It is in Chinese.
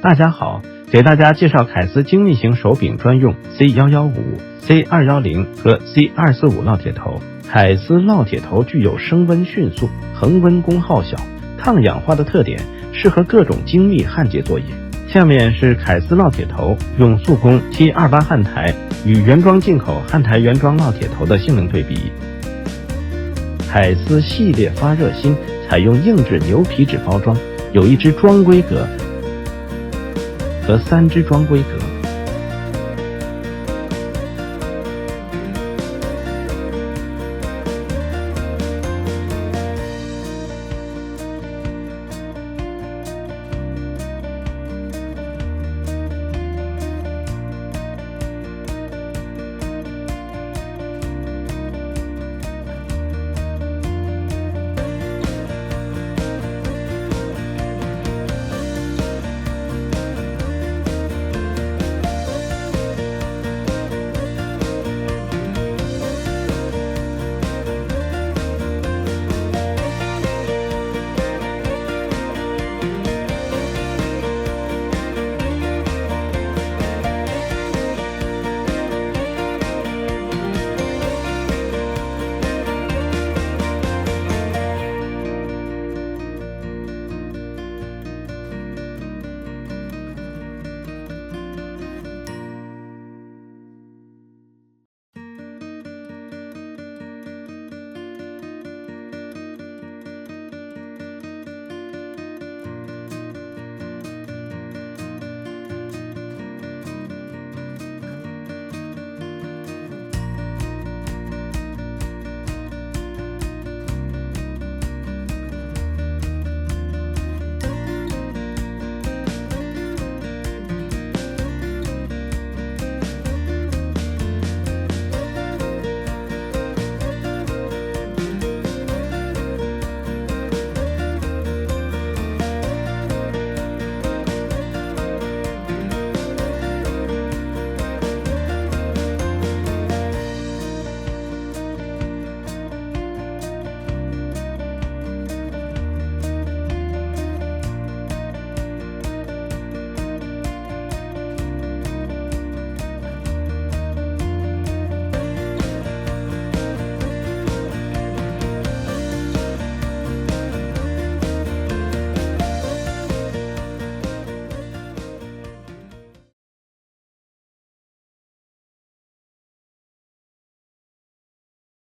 大家好，给大家介绍凯司精密型手柄专用 C115、C210 和 C245 烙铁头。凯司烙铁头具有升温迅速、恒温功耗小、抗氧化的特点，适合各种精密焊接作业。下面是凯司烙铁头用速攻 T28 焊台与原装进口焊台原装烙铁头的性能对比。凯司系列发热芯采用硬质牛皮纸包装，有1支装规格和3支装规格。